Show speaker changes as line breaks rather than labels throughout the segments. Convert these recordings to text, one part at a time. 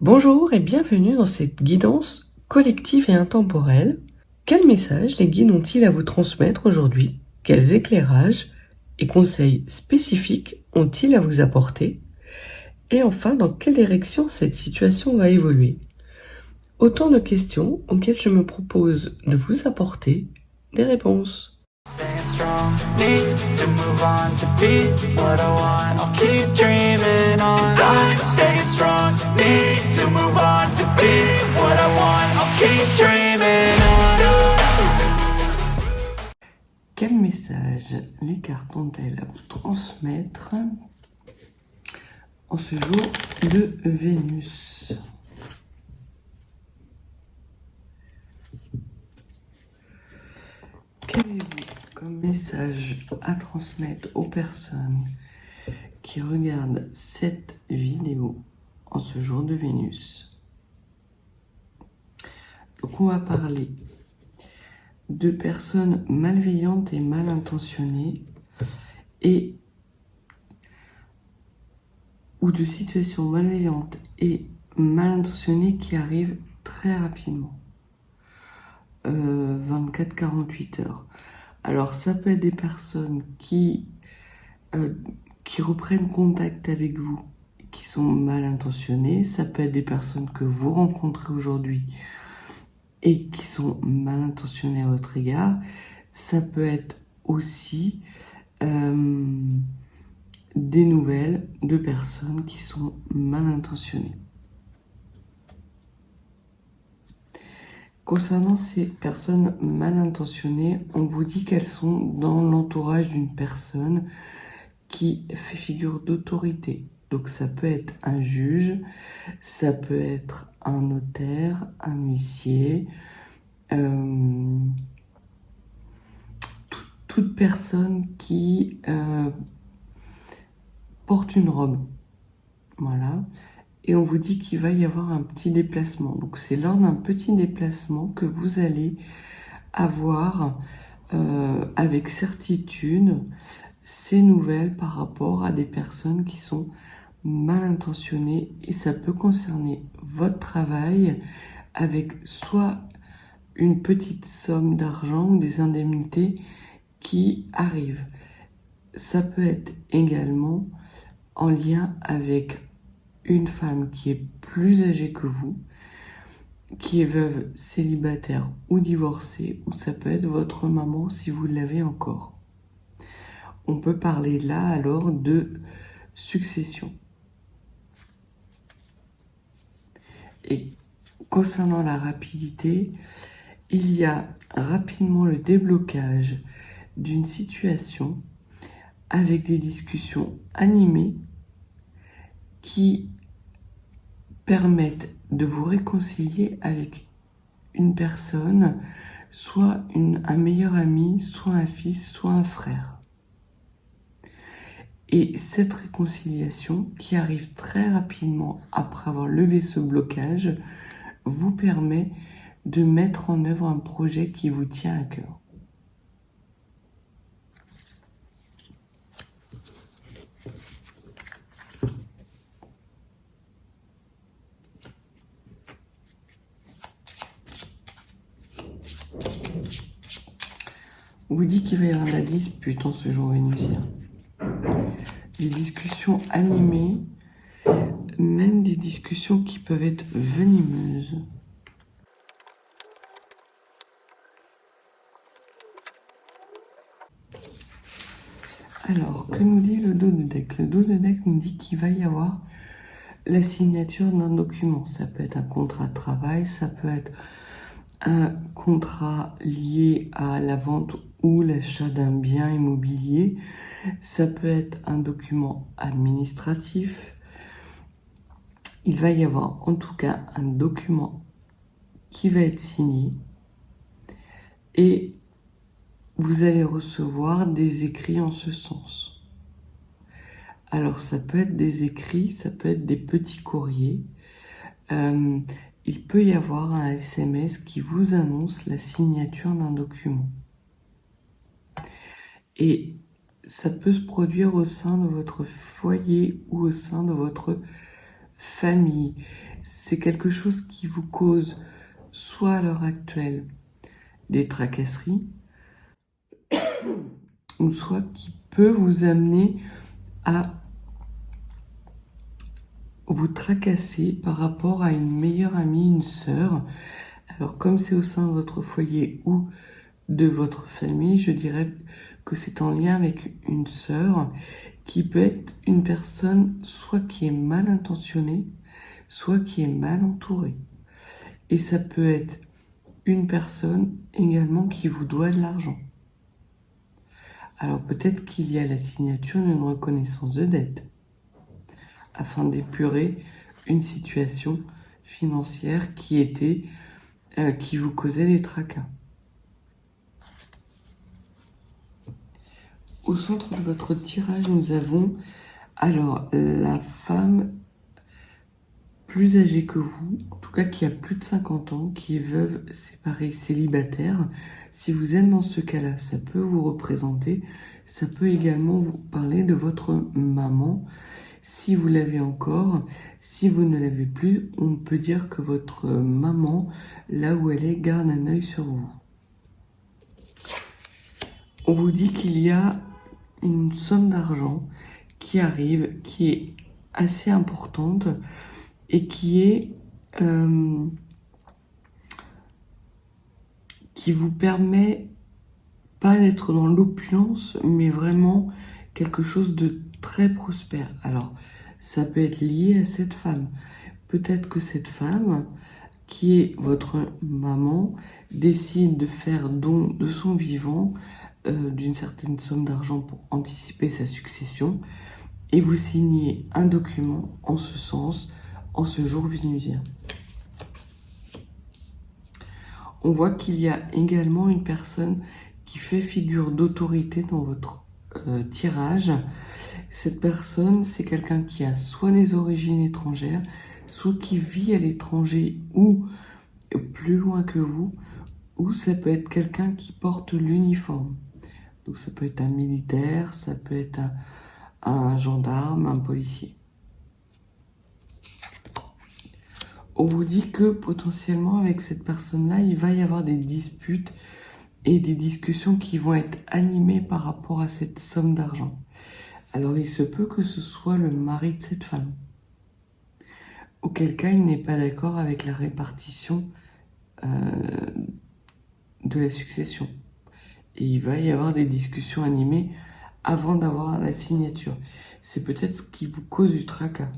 Bonjour et bienvenue dans cette guidance collective et intemporelle. Quel message les guides ont-ils à vous transmettre aujourd'hui? Quels éclairages et conseils spécifiques ont-ils à vous apporter? Et enfin, dans quelle direction cette situation va évoluer? Autant de questions auxquelles je me propose de vous apporter des réponses.
Staying strong, need to move on to be what I want. I'll keep dreaming on. And I'm staying strong, need to move on to be what I want. I'll keep dreaming on.
Quel message les cartes ont-elles à vous transmettre en ce jour de Vénus? Qu'avez-vous comme message à transmettre aux personnes qui regardent cette vidéo en ce jour de Vénus? Donc on va parler de personnes malveillantes et mal intentionnées ou de situations malveillantes et mal intentionnées qui arrivent très rapidement. 24-48 heures. Alors ça peut être des personnes qui reprennent contact avec vous, qui sont mal intentionnées. Ça peut être des personnes que vous rencontrez aujourd'hui et qui sont mal intentionnées à votre égard. Ça peut être aussi des nouvelles de personnes qui sont mal intentionnées. Concernant ces personnes mal intentionnées, on vous dit qu'elles sont dans l'entourage d'une personne qui fait figure d'autorité. Donc ça peut être un juge, ça peut être un notaire, un huissier, toute personne qui porte une robe. Voilà. Et on vous dit qu'il va y avoir un petit déplacement. Donc c'est lors d'un petit déplacement que vous allez avoir avec certitude ces nouvelles par rapport à des personnes qui sont mal intentionnées, et ça peut concerner votre travail avec soit une petite somme d'argent ou des indemnités qui arrivent. Ça peut être également en lien avec une femme qui est plus âgée que vous, qui est veuve, célibataire ou divorcée, ou ça peut être votre maman si vous l'avez encore. On peut parler là alors de succession. Et concernant la rapidité, il y a rapidement le déblocage d'une situation avec des discussions animées qui permettent de vous réconcilier avec une personne, soit un meilleur ami, soit un fils, soit un frère. Et cette réconciliation, qui arrive très rapidement après avoir levé ce blocage, vous permet de mettre en œuvre un projet qui vous tient à cœur. On vous dit qu'il va y avoir de la dispute en ce jour vénusien. Des discussions animées, même des discussions qui peuvent être venimeuses. Alors, que nous dit le dos de deck? Le dos de deck nous dit qu'il va y avoir la signature d'un document. Ça peut être un contrat de travail, ça peut être un contrat lié à la vente ou l'achat d'un bien immobilier, ça peut être un document administratif. Il va y avoir en tout cas un document qui va être signé et vous allez recevoir des écrits en ce sens. Alors ça peut être des écrits, ça peut être des petits courriers. Il peut y avoir un SMS qui vous annonce la signature d'un document. Et ça peut se produire au sein de votre foyer ou au sein de votre famille. c'est quelque chose qui vous cause soit à l'heure actuelle des tracasseries, ou soit qui peut vous amener à vous tracasser par rapport à une meilleure amie, une sœur. Alors comme c'est au sein de votre foyer ou de votre famille, je dirais que c'est en lien avec une sœur qui peut être une personne soit qui est mal intentionnée, soit qui est mal entourée. Et ça peut être une personne également qui vous doit de l'argent. Alors peut-être qu'il y a la signature d'une reconnaissance de dette afin d'épurer une situation financière qui vous causait des tracas. Au centre de votre tirage, nous avons alors la femme plus âgée que vous, en tout cas qui a plus de 50 ans, qui est veuve, séparée, célibataire. Si vous êtes dans ce cas-là, ça peut vous représenter. Ça peut également vous parler de votre maman. Si vous l'avez encore, si vous ne l'avez plus, on peut dire que votre maman, là où elle est, garde un œil sur vous. On vous dit qu'il y a une somme d'argent qui arrive, qui est assez importante et qui vous permet pas d'être dans l'opulence, mais vraiment quelque chose de très prospère. Alors, ça peut être lié à cette femme. Peut-être que cette femme, qui est votre maman, décide de faire don de son vivant d'une certaine somme d'argent pour anticiper sa succession, et vous signez un document en ce sens, en ce jour vénusien. On voit qu'il y a également une personne qui fait figure d'autorité dans votre tirage. Cette personne, c'est quelqu'un qui a soit des origines étrangères, soit qui vit à l'étranger ou plus loin que vous, ou ça peut être quelqu'un qui porte l'uniforme. Donc ça peut être un militaire, ça peut être un gendarme, un policier. On vous dit que potentiellement avec cette personne-là, il va y avoir des disputes et des discussions qui vont être animées par rapport à cette somme d'argent. Alors il se peut que ce soit le mari de cette femme, auquel cas il n'est pas d'accord avec la répartition de la succession. Et il va y avoir des discussions animées avant d'avoir la signature. C'est peut-être ce qui vous cause du tracas.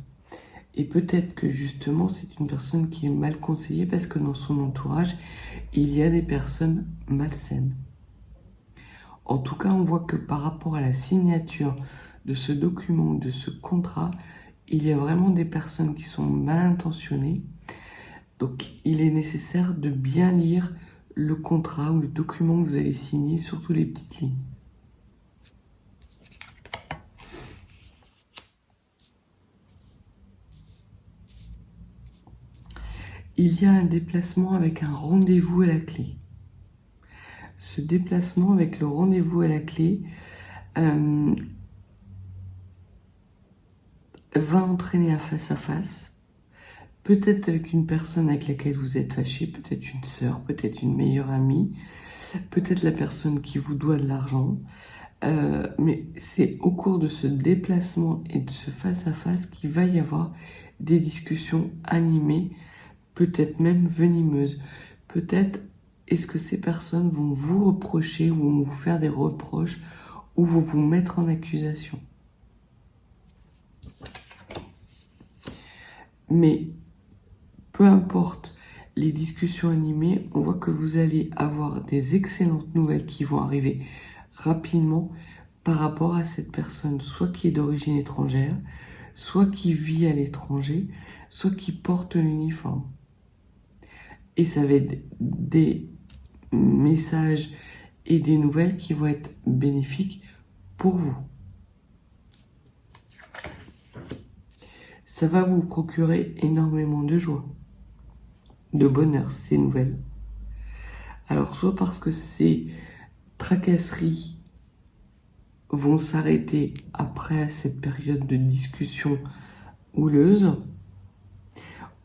Et peut-être que justement c'est une personne qui est mal conseillée parce que dans son entourage, il y a des personnes malsaines. En tout cas, on voit que par rapport à la signature de ce document ou de ce contrat, il y a vraiment des personnes qui sont mal intentionnées. Donc il est nécessaire de bien lire le contrat ou le document que vous allez signer, surtout les petites lignes. Il y a un déplacement avec un rendez-vous à la clé. Ce déplacement avec le rendez-vous à la clé va entraîner un face-à-face, peut-être avec une personne avec laquelle vous êtes fâché, peut-être une sœur, peut-être une meilleure amie, peut-être la personne qui vous doit de l'argent, mais c'est au cours de ce déplacement et de ce face-à-face qu'il va y avoir des discussions animées, peut-être même venimeuses. Peut-être est-ce que ces personnes vont vous reprocher ou vont vous faire des reproches ou vont vous mettre en accusation. Mais peu importe les discussions animées, on voit que vous allez avoir des excellentes nouvelles qui vont arriver rapidement par rapport à cette personne, soit qui est d'origine étrangère, soit qui vit à l'étranger, soit qui porte l'uniforme. Et ça va être des messages et des nouvelles qui vont être bénéfiques pour vous. Ça va vous procurer énormément de joie, de bonheur, ces nouvelles. Alors, soit parce que ces tracasseries vont s'arrêter après cette période de discussion houleuse,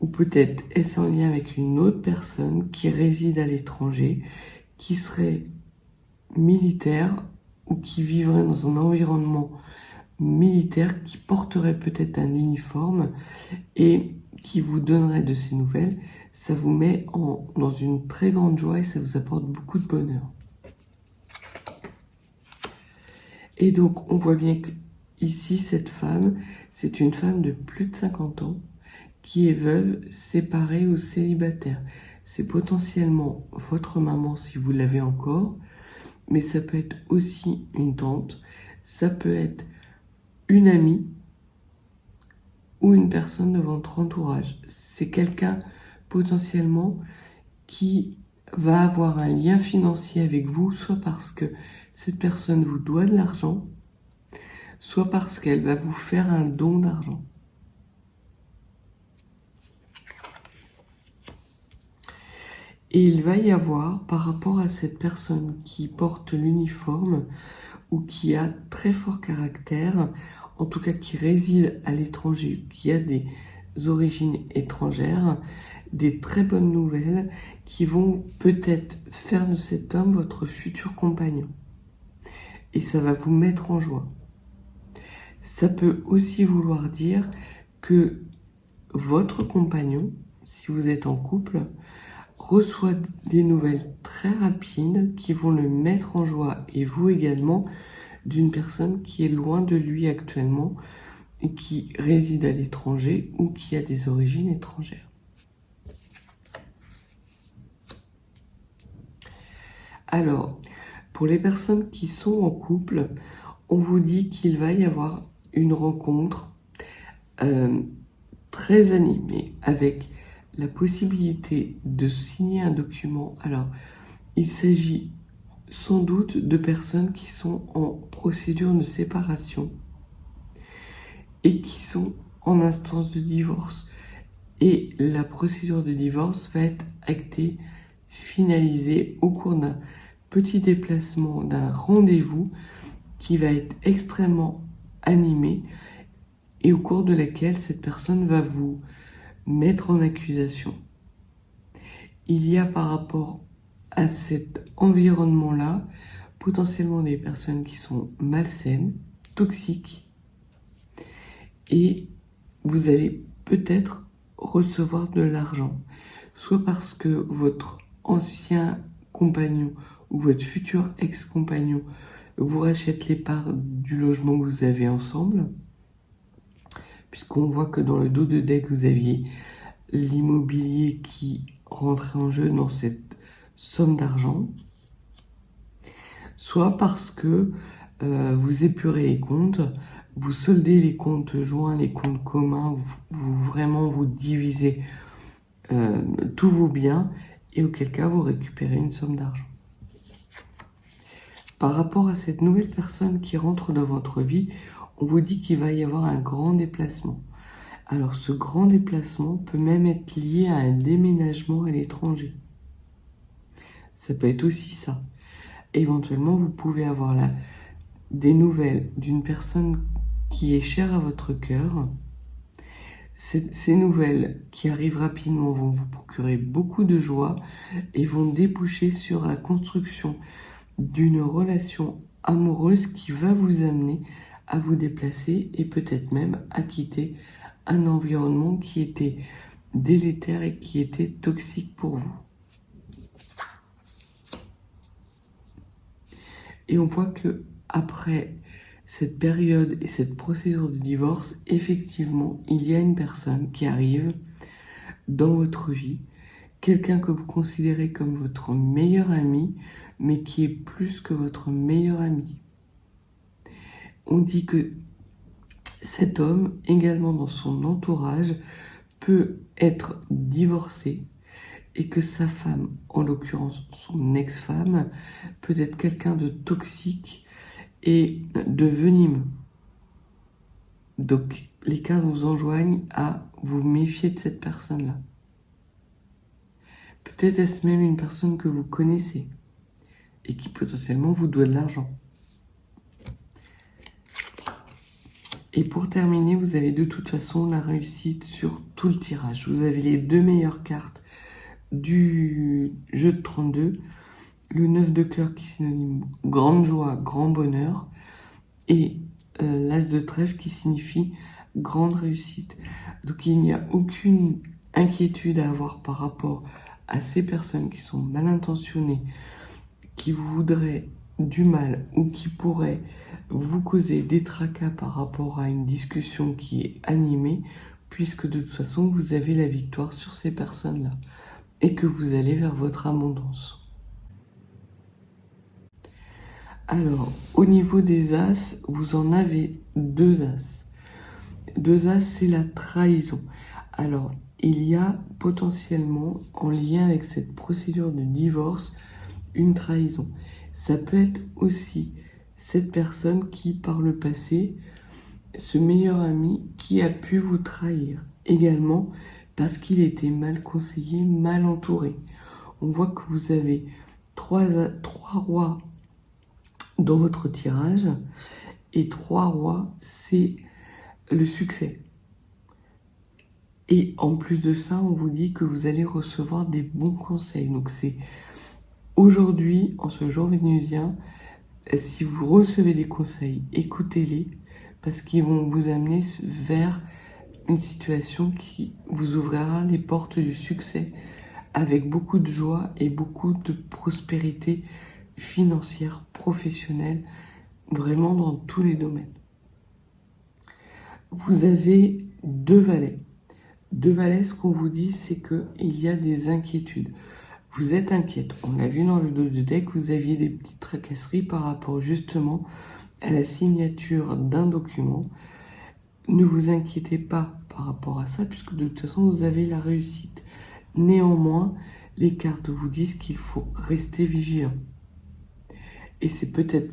ou peut-être est-ce en lien avec une autre personne qui réside à l'étranger, qui serait militaire ou qui vivrait dans un environnement militaire, qui porterait peut-être un uniforme et qui vous donnerait de ces nouvelles. Ça vous met dans une très grande joie et ça vous apporte beaucoup de bonheur. Et donc, on voit bien que ici, cette femme, c'est une femme de plus de 50 ans qui est veuve, séparée ou célibataire. C'est potentiellement votre maman si vous l'avez encore, mais ça peut être aussi une tante, ça peut être une amie ou une personne de votre entourage. C'est quelqu'un potentiellement qui va avoir un lien financier avec vous, soit parce que cette personne vous doit de l'argent, soit parce qu'elle va vous faire un don d'argent. Et il va y avoir, par rapport à cette personne qui porte l'uniforme ou qui a très fort caractère, en tout cas qui réside à l'étranger, qui a des origines étrangères, des très bonnes nouvelles qui vont peut-être faire de cet homme votre futur compagnon. Et ça va vous mettre en joie. Ça peut aussi vouloir dire que votre compagnon, si vous êtes en couple, reçoit des nouvelles très rapides qui vont le mettre en joie, et vous également, d'une personne qui est loin de lui actuellement et qui réside à l'étranger ou qui a des origines étrangères. Alors, pour les personnes qui sont en couple, on vous dit qu'il va y avoir une rencontre très animée avec la possibilité de signer un document. Alors, il s'agit sans doute de personnes qui sont en procédure de séparation et qui sont en instance de divorce. Et la procédure de divorce va être actée, finalisée au cours d'un petit déplacement, d'un rendez-vous qui va être extrêmement animé et au cours de laquelle cette personne va vous mettre en accusation. Il y a par rapport à cet environnement-là potentiellement des personnes qui sont malsaines, toxiques, et vous allez peut-être recevoir de l'argent, soit parce que votre ancien compagnon ou votre futur ex-compagnon vous rachète les parts du logement que vous avez ensemble, puisqu'on voit que dans le dos de deck, vous aviez l'immobilier qui rentrait en jeu dans cette somme d'argent, soit parce que vous épurez les comptes, vous soldez les comptes joints, les comptes communs, vous divisez tous vos biens, et auquel cas vous récupérez une somme d'argent. Par rapport à cette nouvelle personne qui rentre dans votre vie, on vous dit qu'il va y avoir un grand déplacement. Alors ce grand déplacement peut même être lié à un déménagement à l'étranger. Ça peut être aussi ça. Éventuellement, vous pouvez avoir là des nouvelles d'une personne qui est chère à votre cœur. Ces nouvelles qui arrivent rapidement vont vous procurer beaucoup de joie et vont déboucher sur la construction d'une relation amoureuse qui va vous amener à vous déplacer et peut-être même à quitter un environnement qui était délétère et qui était toxique pour vous. Et on voit que après cette période et cette procédure de divorce, effectivement, il y a une personne qui arrive dans votre vie, quelqu'un que vous considérez comme votre meilleur ami, mais qui est plus que votre meilleur ami. On dit que cet homme, également dans son entourage, peut être divorcé et que sa femme, en l'occurrence son ex-femme, peut être quelqu'un de toxique et de venimeux. Donc, les cartes vous enjoignent à vous méfier de cette personne-là. Peut-être est-ce même une personne que vous connaissez et qui potentiellement vous doit de l'argent. Et pour terminer, vous avez de toute façon la réussite sur tout le tirage. Vous avez les 2 meilleures cartes du jeu de 32. Le 9 de cœur qui synonyme grande joie, grand bonheur. Et l'As de trèfle qui signifie grande réussite. Donc il n'y a aucune inquiétude à avoir par rapport à ces personnes qui sont mal intentionnées, qui vous voudraient du mal ou qui pourraient vous causer des tracas par rapport à une discussion qui est animée, puisque de toute façon vous avez la victoire sur ces personnes-là et que vous allez vers votre abondance. Alors, au niveau des As, vous en avez 2 As. 2 As, c'est la trahison. Alors, il y a potentiellement, en lien avec cette procédure de divorce, une trahison. Ça peut être aussi cette personne qui, par le passé, ce meilleur ami qui a pu vous trahir. Également, parce qu'il était mal conseillé, mal entouré. On voit que vous avez 3 rois dans votre tirage, et 3 rois, c'est le succès. Et en plus de ça, on vous dit que vous allez recevoir des bons conseils. Donc c'est aujourd'hui, en ce jour vénusien, si vous recevez des conseils, écoutez-les, parce qu'ils vont vous amener vers une situation qui vous ouvrira les portes du succès, avec beaucoup de joie et beaucoup de prospérité financière, professionnelle, vraiment dans tous les domaines. Vous avez 2 valets. 2 valets, ce qu'on vous dit, c'est qu'il y a des inquiétudes. Vous êtes inquiète. On l'a vu dans le dos de deck, vous aviez des petites tracasseries par rapport justement à la signature d'un document. Ne vous inquiétez pas par rapport à ça, puisque de toute façon, vous avez la réussite. Néanmoins, les cartes vous disent qu'il faut rester vigilant. Et c'est peut-être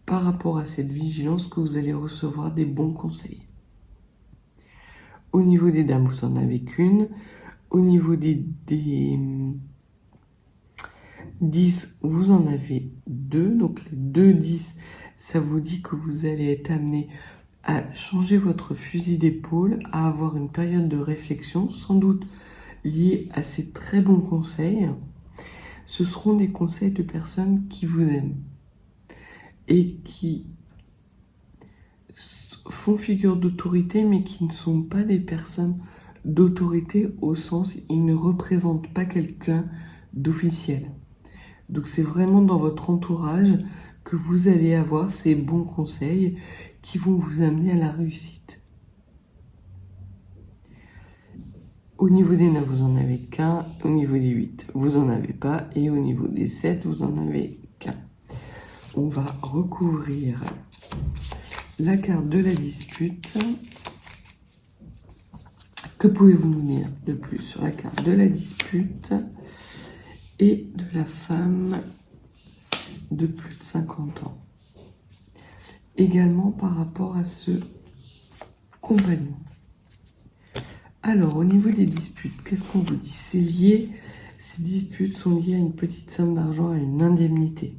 par rapport à cette vigilance que vous allez recevoir des bons conseils. Au niveau des dames, vous en avez qu'une. Au niveau des 10, vous en avez 2. Donc les 2 10, ça vous dit que vous allez être amené à changer votre fusil d'épaule, à avoir une période de réflexion, sans doute liée à ces très bons conseils. Ce seront des conseils de personnes qui vous aiment et qui font figure d'autorité, mais qui ne sont pas des personnes d'autorité au sens ils ne représentent pas quelqu'un d'officiel. Donc c'est vraiment dans votre entourage que vous allez avoir ces bons conseils qui vont vous amener à la réussite. Au niveau des 9, vous en avez qu'un. Au niveau des 8, vous en avez pas. Et au niveau des 7, vous en avez qu'un. On va recouvrir la carte de la dispute. Que pouvez-vous nous dire de plus sur la carte de la dispute et de la femme de plus de 50 ans? Également par rapport à ce compagnon. Alors, au niveau des disputes, qu'est-ce qu'on vous dit? C'est lié, ces disputes sont liées à une petite somme d'argent, à une indemnité.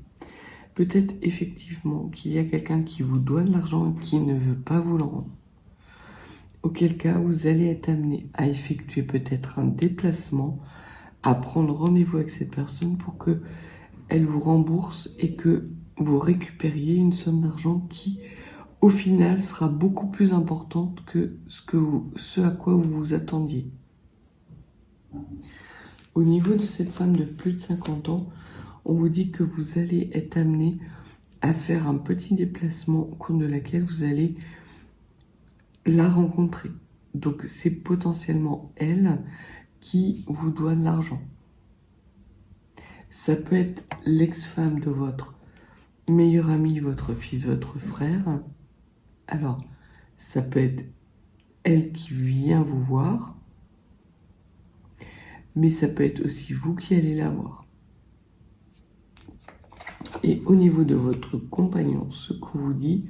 Peut-être effectivement qu'il y a quelqu'un qui vous doit de l'argent et qui ne veut pas vous le rendre. Auquel cas, vous allez être amené à effectuer peut-être un déplacement, à prendre rendez-vous avec cette personne pour que elle vous rembourse et que vous récupériez une somme d'argent qui, au final, sera beaucoup plus importante que ce à quoi vous vous attendiez. Au niveau de cette femme de plus de 50 ans, on vous dit que vous allez être amené à faire un petit déplacement au cours de laquelle vous allez la rencontrer. Donc c'est potentiellement elle qui vous doit de l'argent. Ça peut être l'ex-femme de votre meilleur ami, votre fils, votre frère. Alors, ça peut être elle qui vient vous voir, mais ça peut être aussi vous qui allez la voir. Et au niveau de votre compagnon, ce qu'on vous dit,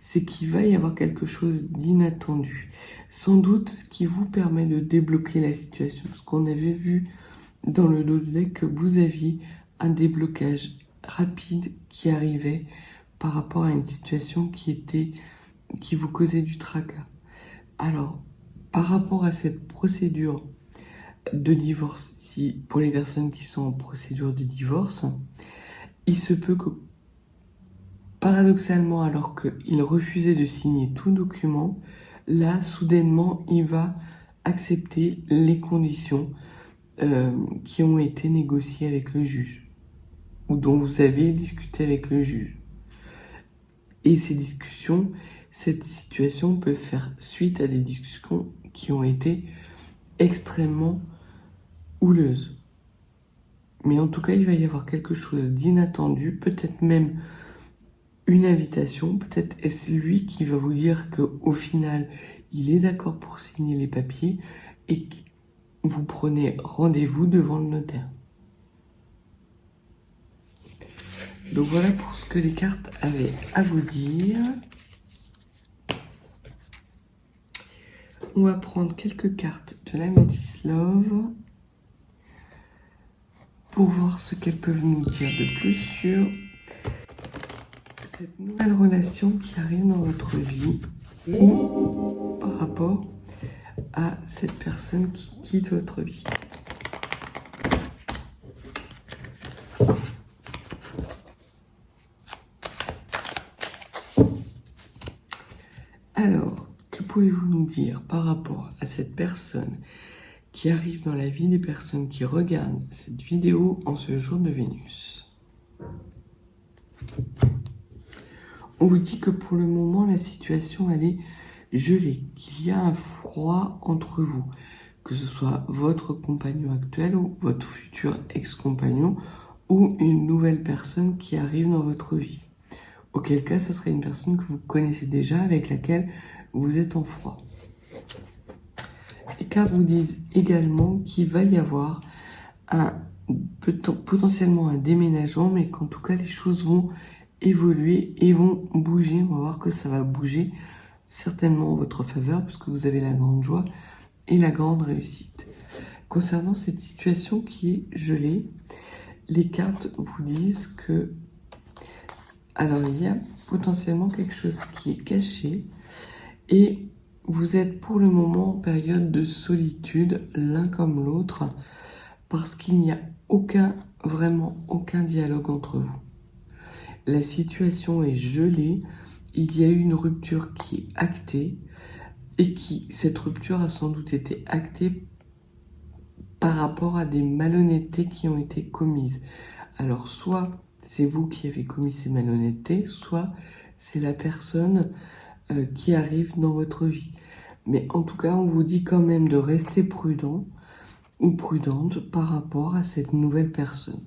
c'est qu'il va y avoir quelque chose d'inattendu. Sans doute ce qui vous permet de débloquer la situation. Parce qu'on avait vu dans le dos de deck que vous aviez un déblocage rapide qui arrivait par rapport à une situation qui était qui vous causait du tracas. Alors, par rapport à cette procédure de divorce, si pour les personnes qui sont en procédure de divorce, il se peut que, paradoxalement, alors qu'il refusait de signer tout document, là, soudainement, il va accepter les conditions qui ont été négociées avec le juge, ou dont vous avez discuté avec le juge. Et ces discussions, cette situation peut faire suite à des discussions qui ont été extrêmement houleuses. Mais en tout cas, il va y avoir quelque chose d'inattendu, peut-être même une invitation, peut-être est-ce lui qui va vous dire qu'au final, il est d'accord pour signer les papiers et que vous prenez rendez-vous devant le notaire. Donc voilà pour ce que les cartes avaient à vous dire. On va prendre quelques cartes de la Métis Love pour voir ce qu'elles peuvent nous dire de plus sur cette nouvelle relation qui arrive dans votre vie ou par rapport à cette personne qui quitte votre vie. Alors, que pouvez-vous nous dire par rapport à cette personne qui arrive dans la vie des personnes qui regardent cette vidéo en ce jour de Vénus? On vous dit que pour le moment, la situation, elle est gelée, qu'il y a un froid entre vous, que ce soit votre compagnon actuel ou votre futur ex-compagnon ou une nouvelle personne qui arrive dans votre vie. Auquel cas, ce serait une personne que vous connaissez déjà, avec laquelle vous êtes en froid. Les cartes vous disent également qu'il va y avoir potentiellement un déménagement, mais qu'en tout cas, les choses vont évoluer et vont bouger. On va voir que ça va bouger certainement en votre faveur, puisque vous avez la grande joie et la grande réussite. Concernant cette situation qui est gelée, les cartes vous disent que alors il y a potentiellement quelque chose qui est caché et vous êtes pour le moment en période de solitude l'un comme l'autre parce qu'il n'y a vraiment aucun dialogue entre vous. La situation est gelée, il y a eu une rupture qui est actée et cette rupture a sans doute été actée par rapport à des malhonnêtetés qui ont été commises. Alors soit c'est vous qui avez commis ces malhonnêtetés, soit c'est la personne qui arrive dans votre vie. Mais en tout cas, on vous dit quand même de rester prudent ou prudente par rapport à cette nouvelle personne.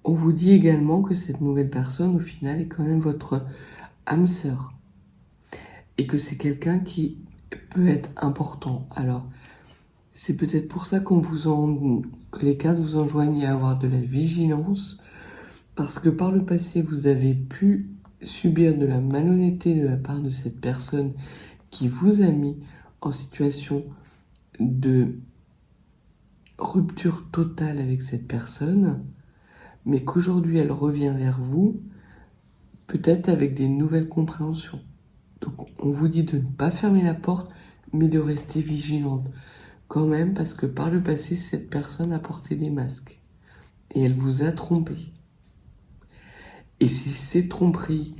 On vous dit également que cette nouvelle personne, au final, est quand même votre âme sœur. Et que c'est quelqu'un qui peut être important. Alors, c'est peut-être pour ça que les cartes vous enjoignent à avoir de la vigilance, parce que par le passé, vous avez pu subir de la malhonnêteté de la part de cette personne qui vous a mis en situation de rupture totale avec cette personne, mais qu'aujourd'hui elle revient vers vous, peut-être avec des nouvelles compréhensions. Donc on vous dit de ne pas fermer la porte, mais de rester vigilante quand même, parce que par le passé, cette personne a porté des masques et elle vous a trompé. Et c'est ces tromperies,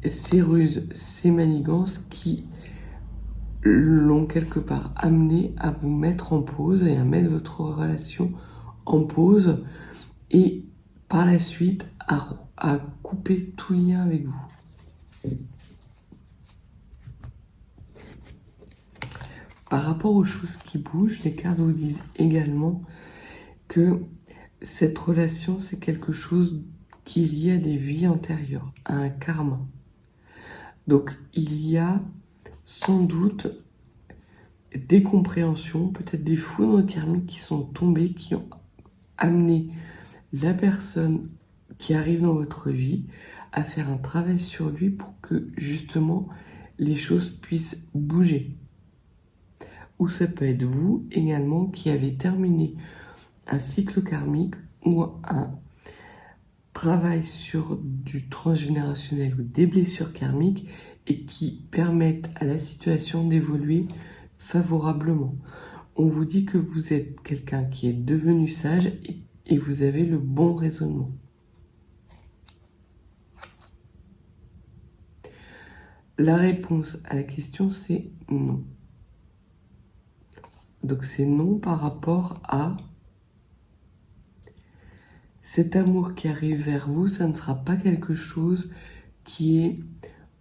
ces ruses, ces manigances qui l'ont quelque part amené à vous mettre en pause et à mettre votre relation en pause et par la suite à couper tout lien avec vous. Par rapport aux choses qui bougent, les cartes vous disent également que cette relation, c'est quelque chose qui est lié à des vies antérieures, à un karma. Donc, il y a sans doute des compréhensions, peut-être des foudres karmiques qui sont tombées, qui ont amené la personne qui arrive dans votre vie à faire un travail sur lui pour que, justement, les choses puissent bouger. Ou ça peut être vous également qui avez terminé un cycle karmique ou travaille sur du transgénérationnel ou des blessures karmiques et qui permettent à la situation d'évoluer favorablement. On vous dit que vous êtes quelqu'un qui est devenu sage et vous avez le bon raisonnement. La réponse à la question, c'est non. Donc c'est non par rapport à cet amour qui arrive vers vous, ça ne sera pas quelque chose qui est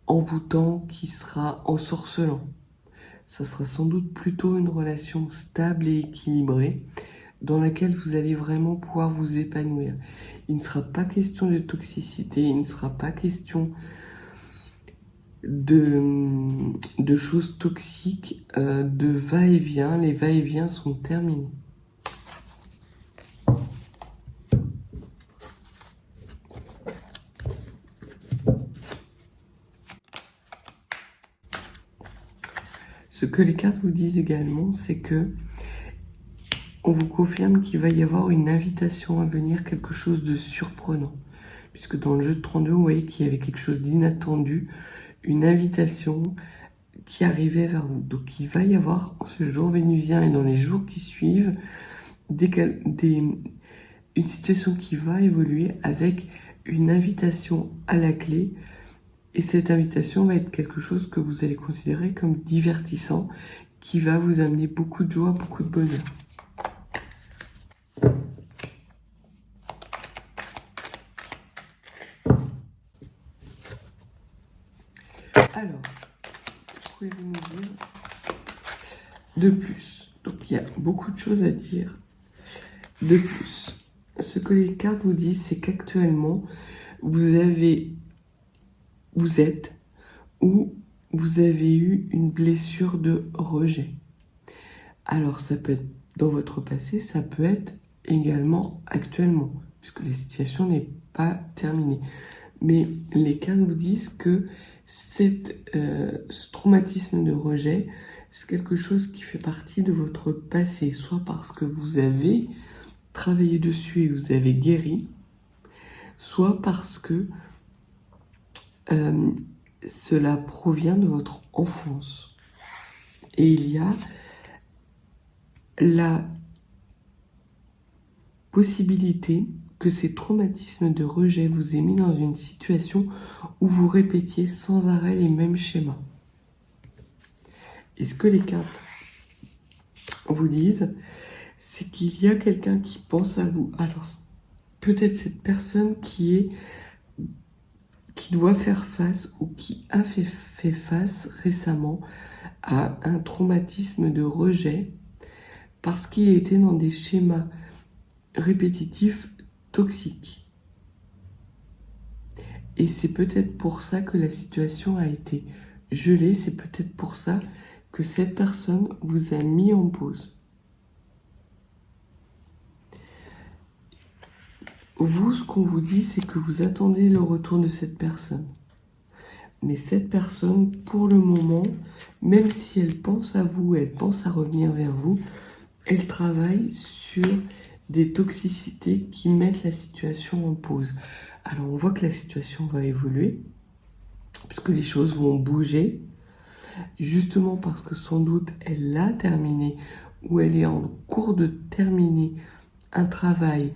envoûtant, qui sera ensorcelant. Ça sera sans doute plutôt une relation stable et équilibrée dans laquelle vous allez vraiment pouvoir vous épanouir. Il ne sera pas question de toxicité, il ne sera pas question de choses toxiques, de va-et-vient. Les va-et-vient sont terminés. Ce que les cartes vous disent également, c'est que on vous confirme qu'il va y avoir une invitation à venir, quelque chose de surprenant. Puisque dans le jeu de 32, vous voyez qu'il y avait quelque chose d'inattendu, une invitation qui arrivait vers vous. Donc il va y avoir en ce jour vénusien et dans les jours qui suivent une situation qui va évoluer avec une invitation à la clé. Et cette invitation va être quelque chose que vous allez considérer comme divertissant, qui va vous amener beaucoup de joie, beaucoup de bonheur. Alors, pouvez-vous nous dire de plus? Donc il y a beaucoup de choses à dire. De plus, ce que les cartes vous disent, c'est qu'actuellement, vous êtes ou vous avez eu une blessure de rejet. Alors ça peut être dans votre passé, ça peut être également actuellement, puisque la situation n'est pas terminée. Mais les cartes vous disent que ce traumatisme de rejet, c'est quelque chose qui fait partie de votre passé, soit parce que vous avez travaillé dessus et vous avez guéri, soit parce que cela provient de votre enfance. Et il y a la possibilité que ces traumatismes de rejet vous aient mis dans une situation où vous répétiez sans arrêt les mêmes schémas. Et ce que les cartes vous disent, c'est qu'il y a quelqu'un qui pense à vous. Alors, peut-être cette personne qui doit faire face ou qui a fait face récemment à un traumatisme de rejet parce qu'il était dans des schémas répétitifs toxiques. Et c'est peut-être pour ça que la situation a été gelée, c'est peut-être pour ça que cette personne vous a mis en pause. Vous, ce qu'on vous dit, c'est que vous attendez le retour de cette personne. Mais cette personne, pour le moment, même si elle pense à vous, elle pense à revenir vers vous, elle travaille sur des toxicités qui mettent la situation en pause. Alors on voit que la situation va évoluer, puisque les choses vont bouger, justement parce que sans doute elle a terminé, ou elle est en cours de terminer un travail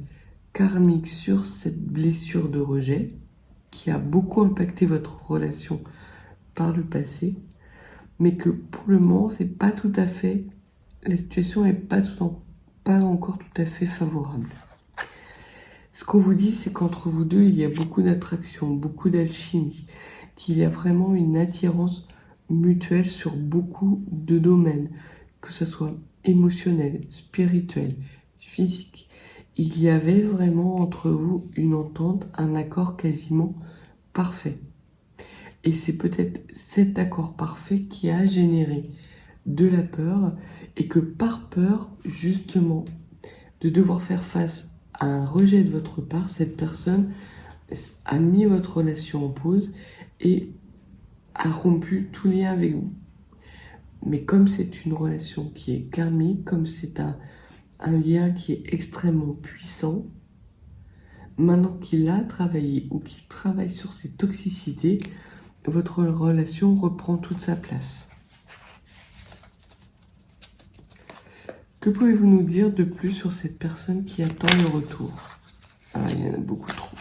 karmique sur cette blessure de rejet, qui a beaucoup impacté votre relation par le passé, mais que pour le moment, c'est pas tout à fait, la situation n'est pas encore tout à fait favorable. Ce qu'on vous dit, c'est qu'entre vous deux, il y a beaucoup d'attraction, beaucoup d'alchimie, qu'il y a vraiment une attirance mutuelle sur beaucoup de domaines, que ce soit émotionnel, spirituel, physique. Il y avait vraiment entre vous une entente, un accord quasiment parfait. Et c'est peut-être cet accord parfait qui a généré de la peur, et que par peur, justement, de devoir faire face à un rejet de votre part, cette personne a mis votre relation en pause et a rompu tout lien avec vous. Mais comme c'est une relation qui est karmique, comme c'est un lien qui est extrêmement puissant, maintenant qu'il a travaillé ou qu'il travaille sur ses toxicités, votre relation reprend toute sa place. Que pouvez-vous nous dire de plus sur cette personne qui attend le retour? Ah, il y en a beaucoup trop.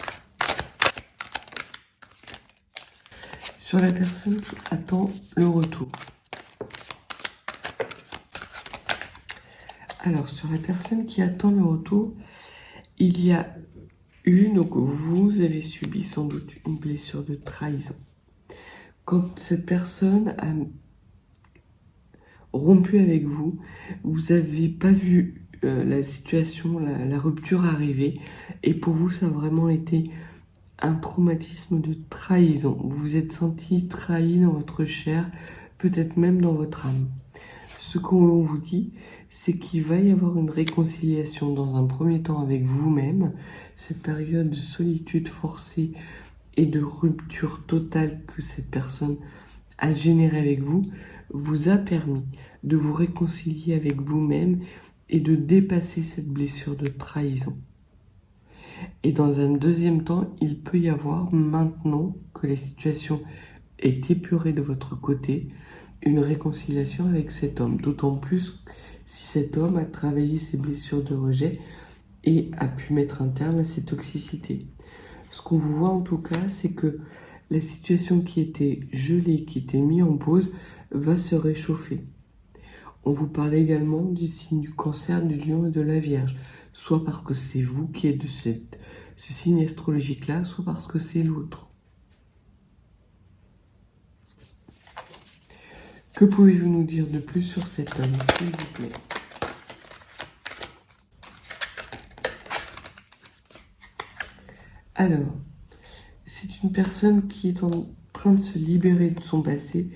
Sur la personne qui attend le retour. Alors, sur la personne qui attend le retour, il y a eu, donc vous avez subi sans doute une blessure de trahison. Quand cette personne a rompu avec vous, vous n'avez pas vu la situation, la rupture arriver, et pour vous, ça a vraiment été un traumatisme de trahison. Vous vous êtes senti trahi dans votre chair, peut-être même dans votre âme. Ce qu'on vous dit, c'est qu'il va y avoir une réconciliation dans un premier temps avec vous-même. Cette période de solitude forcée et de rupture totale que cette personne a générée avec vous, vous a permis de vous réconcilier avec vous-même et de dépasser cette blessure de trahison. Et dans un deuxième temps, il peut y avoir, maintenant que la situation est épurée de votre côté, une réconciliation avec cet homme. D'autant plus si cet homme a travaillé ses blessures de rejet et a pu mettre un terme à ses toxicités. Ce qu'on vous voit en tout cas, c'est que la situation qui était gelée, qui était mise en pause, va se réchauffer. On vous parle également du signe du Cancer, du Lion et de la Vierge, soit parce que c'est vous qui êtes de ce signe astrologique-là, soit parce que c'est l'autre. Que pouvez-vous nous dire de plus sur cet homme, s'il vous plaît? Alors, c'est une personne qui est en train de se libérer de son passé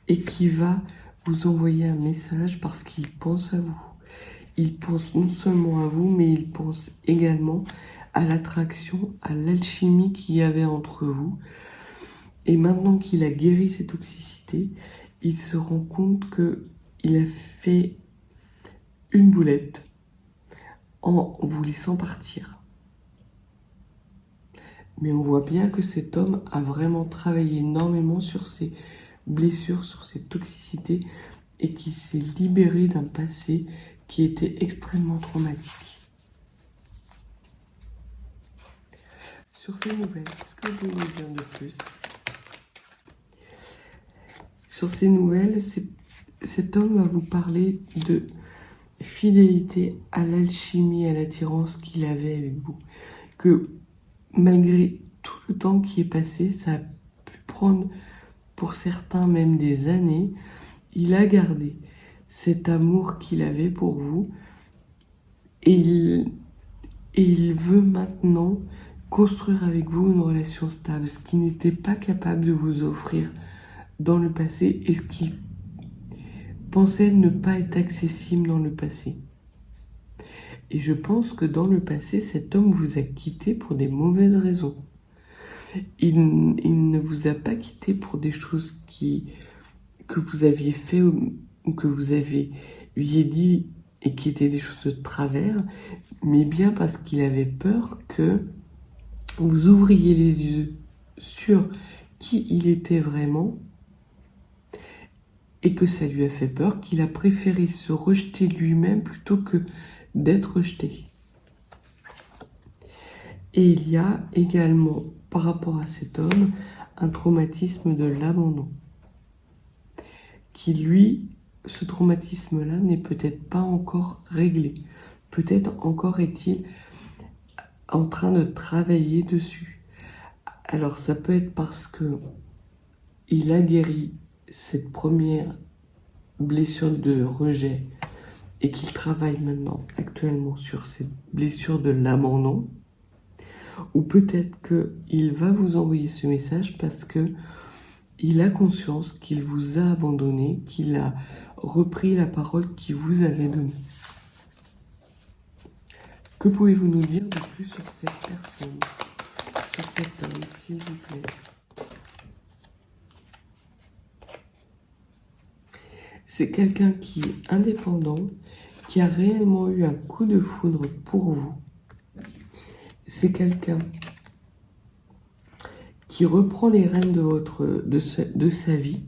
et qui va vous envoyer un message parce qu'il pense à vous. Il pense non seulement à vous, mais il pense également à l'attraction, à l'alchimie qu'il y avait entre vous. Et maintenant qu'il a guéri ses toxicités, il se rend compte qu'il a fait une boulette en vous laissant partir. Mais on voit bien que cet homme a vraiment travaillé énormément sur ses blessures, sur ses toxicités, et qui s'est libéré d'un passé qui était extrêmement traumatique. Sur ces nouvelles, qu'est-ce que vous pouvez nous dire de plus? Sur ces nouvelles, cet homme va vous parler de fidélité à l'alchimie, à l'attirance qu'il avait avec vous. Que malgré tout le temps qui est passé, ça a pu prendre pour certains même des années, il a gardé cet amour qu'il avait pour vous et il veut maintenant construire avec vous une relation stable, ce qu'il n'était pas capable de vous offrir dans le passé et ce qu'il pensait ne pas être accessible dans le passé. Et je pense que dans le passé, cet homme vous a quitté pour des mauvaises raisons. Il ne vous a pas quitté pour des choses que vous aviez fait ou que vous aviez dit et qui étaient des choses de travers, mais bien parce qu'il avait peur que vous ouvriez les yeux sur qui il était vraiment et que ça lui a fait peur, qu'il a préféré se rejeter lui-même plutôt que d'être rejeté. Et il y a également, par rapport à cet homme, un traumatisme de l'abandon. Qui lui, ce traumatisme-là n'est peut-être pas encore réglé. Peut-être encore est-il en train de travailler dessus. Alors ça peut être parce que il a guéri cette première blessure de rejet et qu'il travaille maintenant actuellement sur cette blessure de l'abandon, ou peut-être qu'il va vous envoyer ce message parce que il a conscience qu'il vous a abandonné, qu'il a repris la parole qu'il vous avait donnée. Que pouvez-vous nous dire de plus sur cette personne, sur cet homme, s'il vous plaît? C'est quelqu'un qui est indépendant, qui a réellement eu un coup de foudre pour vous. c'est quelqu'un qui reprend les rênes de sa vie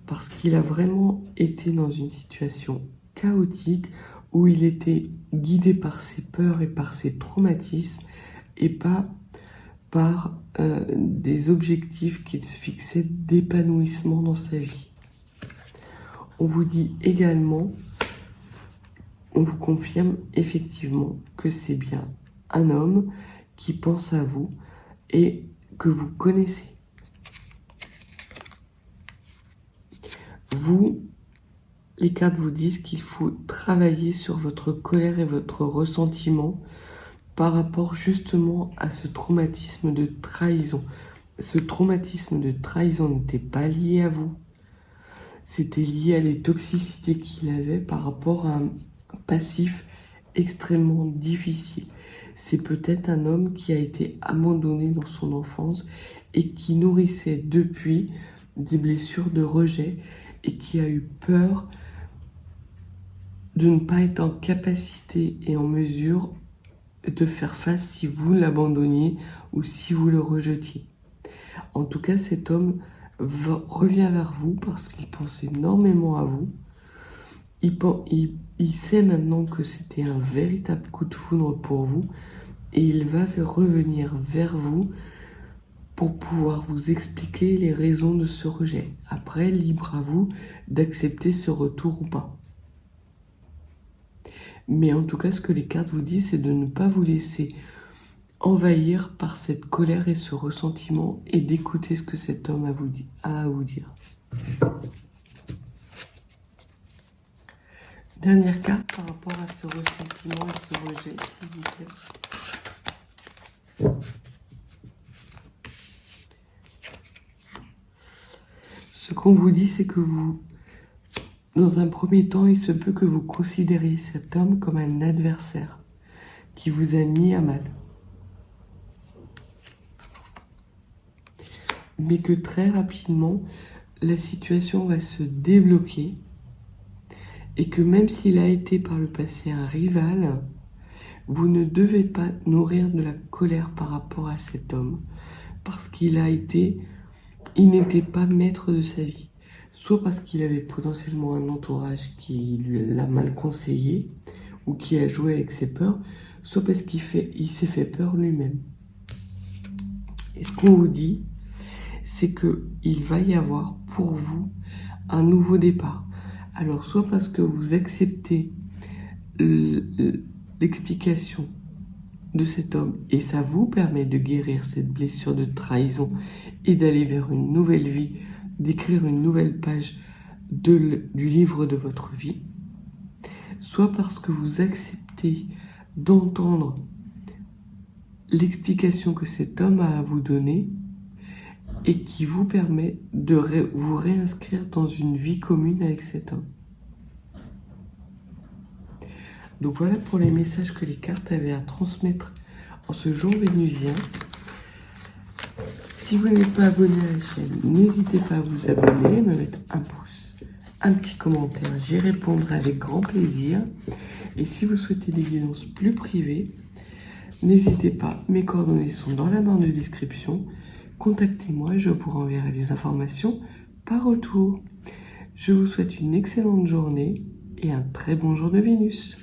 parce qu'il a vraiment été dans une situation chaotique où il était guidé par ses peurs et par ses traumatismes et pas par des objectifs qu'il se fixait d'épanouissement dans sa vie. On vous dit également, on vous confirme effectivement que c'est bien un homme qui pense à vous et que vous connaissez. Vous, les cartes vous disent qu'il faut travailler sur votre colère et votre ressentiment par rapport justement à ce traumatisme de trahison. Ce traumatisme de trahison n'était pas lié à vous. C'était lié à les toxicités qu'il avait par rapport à un passif extrêmement difficile. C'est peut-être un homme qui a été abandonné dans son enfance et qui nourrissait depuis des blessures de rejet et qui a eu peur de ne pas être en capacité et en mesure de faire face si vous l'abandonniez ou si vous le rejetiez. En tout cas, cet homme revient vers vous parce qu'il pense énormément à vous. Il sait maintenant que c'était un véritable coup de foudre pour vous et il va revenir vers vous pour pouvoir vous expliquer les raisons de ce rejet. Après, libre à vous d'accepter ce retour ou pas. Mais en tout cas, ce que les cartes vous disent, c'est de ne pas vous laisser envahir par cette colère et ce ressentiment et d'écouter ce que cet homme a à vous dire. Dernière carte par rapport à ce ressentiment et ce rejet, s'il vous plaît. Ce qu'on vous dit, c'est que vous, dans un premier temps, il se peut que vous considériez cet homme comme un adversaire qui vous a mis à mal. Mais que très rapidement, la situation va se débloquer et que même s'il a été par le passé un rival, vous ne devez pas nourrir de la colère par rapport à cet homme parce qu'il n'était pas maître de sa vie. Soit parce qu'il avait potentiellement un entourage qui lui l'a mal conseillé ou qui a joué avec ses peurs, soit parce qu'il s'est fait peur lui-même. Et ce qu'on vous dit, c'est qu'il va y avoir pour vous un nouveau départ. Alors, soit parce que vous acceptez l'explication de cet homme et ça vous permet de guérir cette blessure de trahison et d'aller vers une nouvelle vie, d'écrire une nouvelle page du livre de votre vie, soit parce que vous acceptez d'entendre l'explication que cet homme a à vous donner et qui vous permet de vous réinscrire dans une vie commune avec cet homme. Donc voilà pour les messages que les cartes avaient à transmettre en ce jour vénusien. Si vous n'êtes pas abonné à la chaîne, n'hésitez pas à vous abonner, me mettre un pouce, un petit commentaire, j'y répondrai avec grand plaisir. Et si vous souhaitez des guidances plus privées, n'hésitez pas, mes coordonnées sont dans la barre de description. Contactez-moi, je vous renverrai les informations par retour. Je vous souhaite une excellente journée et un très bon jour de Vénus.